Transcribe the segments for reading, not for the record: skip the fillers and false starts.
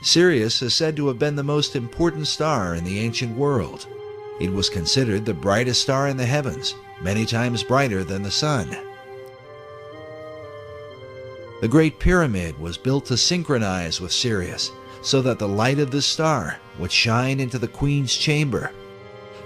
Sirius is said to have been the most important star in the ancient world. It was considered the brightest star in the heavens, many times brighter than the sun. The Great Pyramid was built to synchronize with Sirius, so that the light of this star would shine into the Queen's chamber,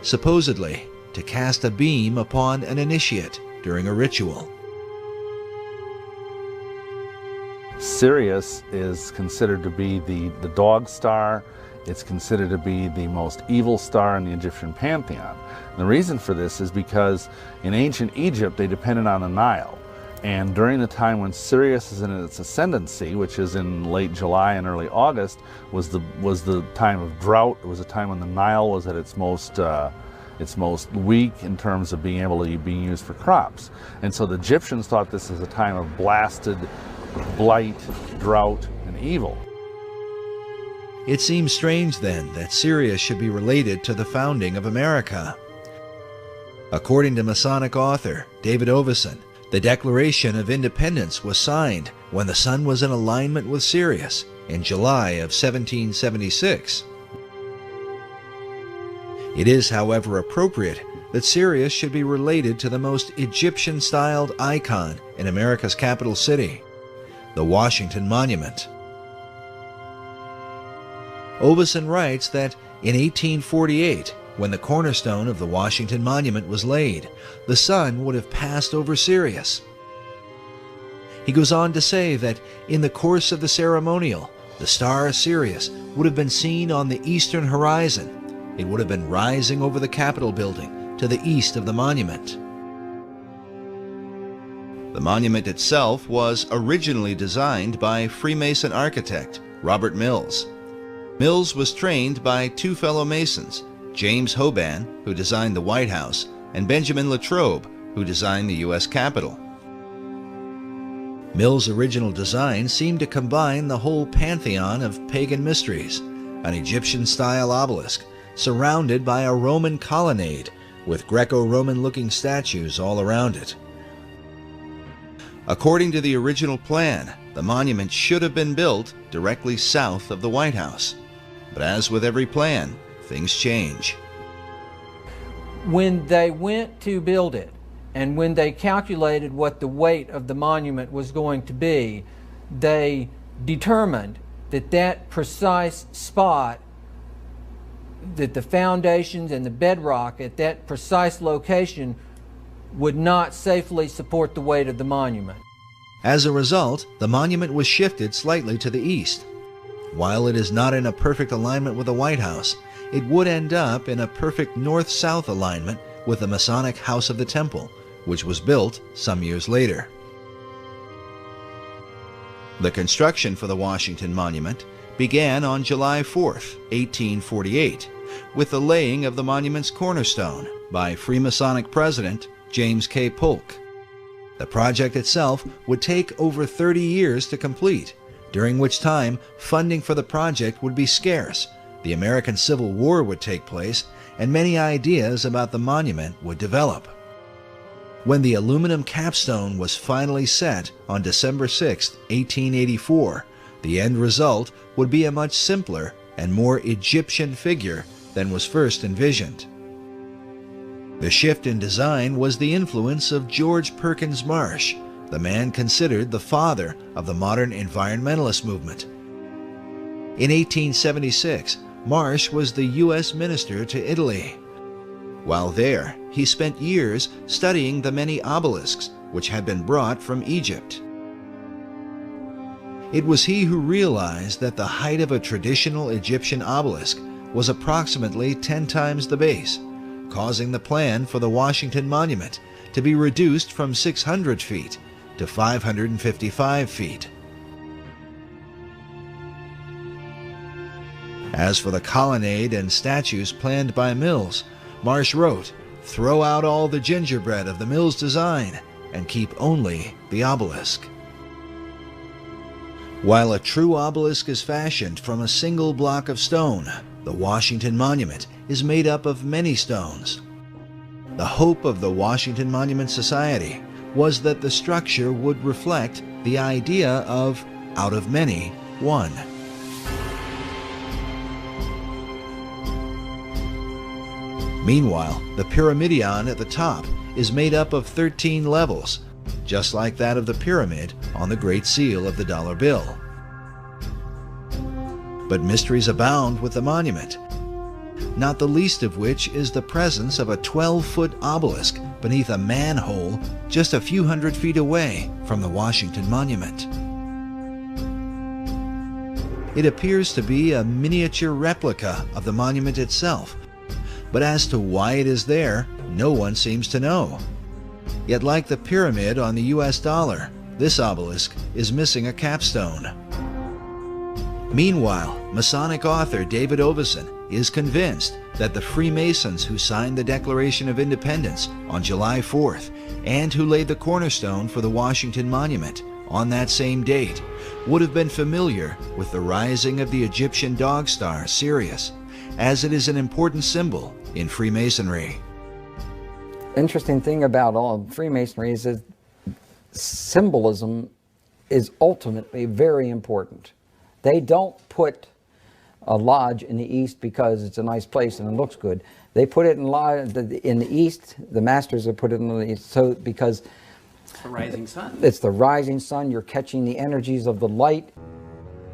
supposedly to cast a beam upon an initiate during a ritual. Sirius is considered to be the dog star. It's considered to be the most evil star in the Egyptian pantheon. And the reason for this is because in ancient Egypt they depended on the Nile. And during the time when Sirius is in its ascendancy, which is in late July and early August, was the time of drought. It was a time when the Nile was at its most weak in terms of being able to be used for crops. And so the Egyptians thought this was a time of blasted blight, drought, and evil. It seems strange then that Sirius should be related to the founding of America. According to Masonic author David Oveson, the Declaration of Independence was signed when the sun was in alignment with Sirius in July of 1776. It is, however, appropriate that Sirius should be related to the most Egyptian-styled icon in America's capital city, the Washington Monument. Oveson writes that in 1848, when the cornerstone of the Washington Monument was laid, the sun would have passed over Sirius. He goes on to say that in the course of the ceremonial, the star Sirius would have been seen on the eastern horizon. It would have been rising over the Capitol building to the east of the monument. The monument itself was originally designed by Freemason architect Robert Mills. Mills was trained by two fellow Masons, James Hoban, who designed the White House, and Benjamin Latrobe, who designed the U.S. Capitol. Mills' original design seemed to combine the whole pantheon of pagan mysteries, an Egyptian-style obelisk surrounded by a Roman colonnade with Greco-Roman-looking statues all around it. According to the original plan, the monument should have been built directly south of the White House. But as with every plan, things change. When they went to build it, and when they calculated what the weight of the monument was going to be, they determined that that precise spot, that the foundations and the bedrock at that precise location would not safely support the weight of the monument. As a result, the monument was shifted slightly to the east. While it is not in a perfect alignment with the White House, it would end up in a perfect north-south alignment with the Masonic House of the Temple, which was built some years later. The construction for the Washington Monument began on July 4, 1848, with the laying of the monument's cornerstone by Freemasonic President James K. Polk. The project itself would take over 30 years to complete, during which time funding for the project would be scarce, the American Civil War would take place, and many ideas about the monument would develop. When the aluminum capstone was finally set on December 6, 1884, the end result would be a much simpler and more Egyptian figure than was first envisioned. The shift in design was the influence of George Perkins Marsh, the man considered the father of the modern environmentalist movement. In 1876, Marsh was the U.S. minister to Italy. While there, he spent years studying the many obelisks which had been brought from Egypt. It was he who realized that the height of a traditional Egyptian obelisk was approximately 10 times the base, causing the plan for the Washington Monument to be reduced from 600 feet to 555 feet. As for the colonnade and statues planned by Mills, Marsh wrote, "Throw out all the gingerbread of the Mills design and keep only the obelisk." While a true obelisk is fashioned from a single block of stone, the Washington Monument is made up of many stones. The hope of the Washington Monument Society was that the structure would reflect the idea of, out of many, one. Meanwhile, the pyramidion at the top is made up of 13 levels, just like that of the pyramid on the Great Seal of the dollar bill. But mysteries abound with the monument, not the least of which is the presence of a 12-foot obelisk beneath a manhole just a few hundred feet away from the Washington Monument. It appears to be a miniature replica of the monument itself, but as to why it is there, no one seems to know. Yet like the pyramid on the US dollar, this obelisk is missing a capstone. Meanwhile, Masonic author David Oveson is convinced that the Freemasons who signed the Declaration of Independence on July 4th and who laid the cornerstone for the Washington Monument on that same date would have been familiar with the rising of the Egyptian dog star Sirius, as it is an important symbol in Freemasonry. Interesting thing about all of Freemasonry is that symbolism is ultimately very important. They don't put a lodge in the East because it's a nice place and it looks good. They put it in the East. The masters have put it in the East because it's the rising sun. It's the rising sun. You're catching the energies of the light.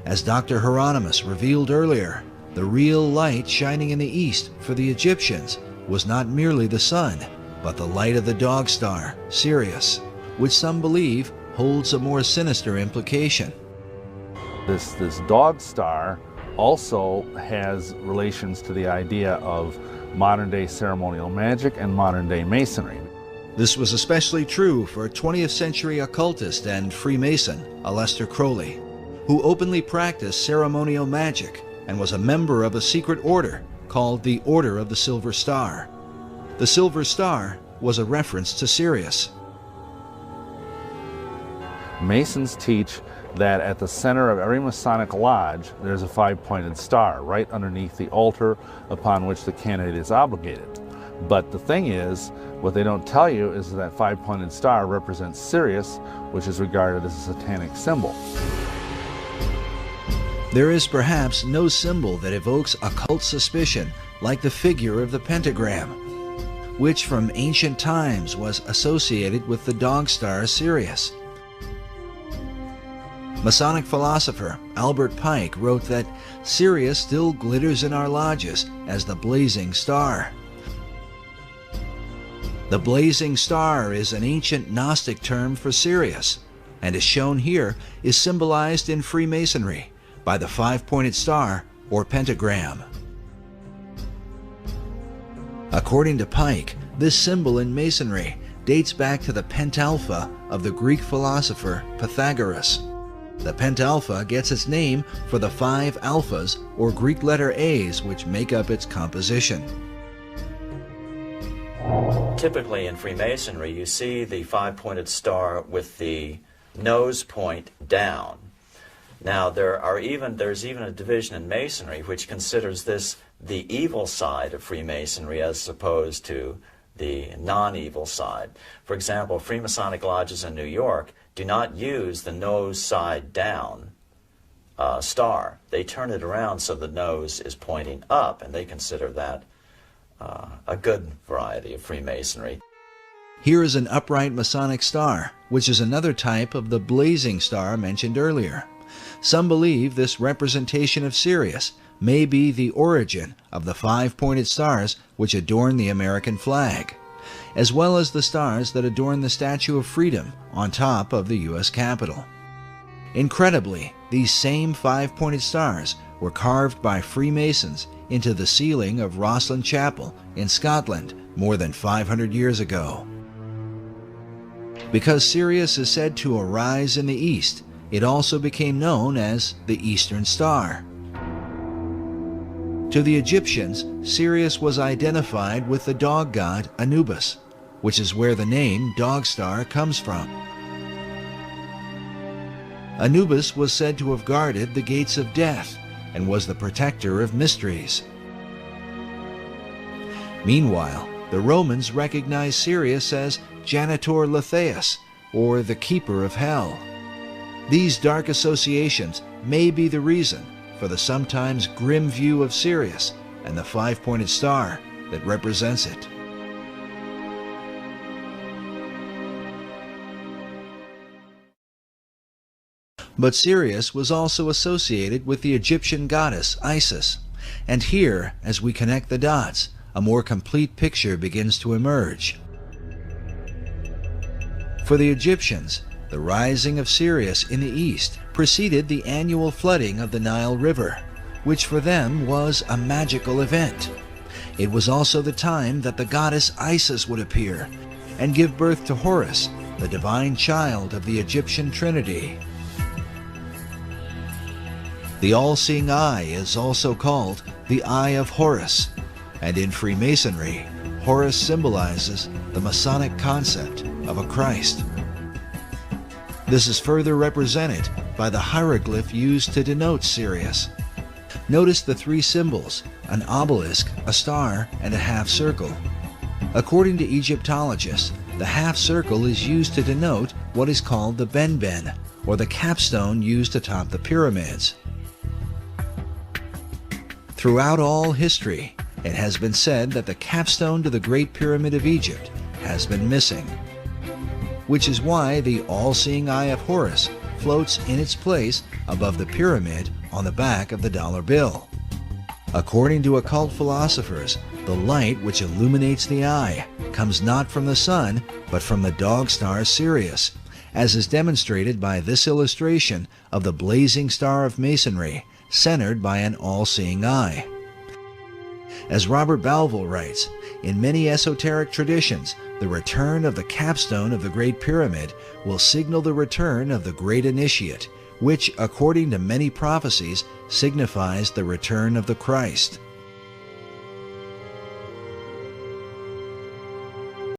As Dr. Hieronymus revealed earlier, the real light shining in the East for the Egyptians was not merely the sun, but the light of the dog star, Sirius, which some believe holds a more sinister implication. This dog star also has relations to the idea of modern-day ceremonial magic and modern-day masonry. This was especially true for 20th century occultist and Freemason Aleister Crowley, who openly practiced ceremonial magic and was a member of a secret order called the Order of the Silver Star. The Silver Star was a reference to Sirius. Masons teach that at the center of every Masonic lodge there's a five-pointed star right underneath the altar upon which the candidate is obligated. But the thing is, what they don't tell you is that five-pointed star represents Sirius, which is regarded as a satanic symbol. There is perhaps no symbol that evokes occult suspicion like the figure of the pentagram, which from ancient times was associated with the dog star Sirius. Masonic philosopher Albert Pike wrote that Sirius still glitters in our lodges as the blazing star. The blazing star is an ancient Gnostic term for Sirius, and as shown here, is symbolized in Freemasonry by the five-pointed star or pentagram. According to Pike, this symbol in Masonry dates back to the pentalpha of the Greek philosopher Pythagoras. The pentalpha gets its name for the 5 alphas or Greek letter A's which make up its composition. Typically in Freemasonry, you see the five-pointed star with the nose point down. Now, there's even a division in Masonry which considers this the evil side of Freemasonry as opposed to the non-evil side. For example, Freemasonic lodges in New York do not use the nose side down star. They turn it around so the nose is pointing up, and they consider that a good variety of Freemasonry. Here is an upright Masonic star, which is another type of the blazing star mentioned earlier. Some believe this representation of Sirius may be the origin of the five-pointed stars which adorn the American flag, as well as the stars that adorn the Statue of Freedom on top of the U.S. Capitol. Incredibly, these same five-pointed stars were carved by Freemasons into the ceiling of Rosslyn Chapel in Scotland more than 500 years ago. Because Sirius is said to arise in the east, it also became known as the Eastern Star. To the Egyptians, Sirius was identified with the dog god Anubis, which is where the name Dog Star comes from. Anubis was said to have guarded the gates of death and was the protector of mysteries. Meanwhile, the Romans recognized Sirius as Janitor Letheus, or the Keeper of Hell. These dark associations may be the reason for the sometimes grim view of Sirius and the five-pointed star that represents it. But Sirius was also associated with the Egyptian goddess Isis, and here, as we connect the dots, a more complete picture begins to emerge. For the Egyptians, the rising of Sirius in the east preceded the annual flooding of the Nile River, which for them was a magical event. It was also the time that the goddess Isis would appear and give birth to Horus, the divine child of the Egyptian Trinity. The all-seeing eye is also called the Eye of Horus, and in Freemasonry, Horus symbolizes the Masonic concept of a Christ. This is further represented by the hieroglyph used to denote Sirius. Notice the three symbols, an obelisk, a star, and a half circle. According to Egyptologists, the half circle is used to denote what is called the benben, or the capstone used atop the pyramids. Throughout all history, it has been said that the capstone to the Great Pyramid of Egypt has been missing, which is why the all-seeing eye of Horus floats in its place above the pyramid on the back of the dollar bill. According to occult philosophers, the light which illuminates the eye comes not from the sun, but from the dog star Sirius, as is demonstrated by this illustration of the blazing star of Masonry, centered by an all-seeing eye. As Robert Balville writes, in many esoteric traditions, the return of the capstone of the Great Pyramid will signal the return of the Great Initiate, which, according to many prophecies, signifies the return of the Christ.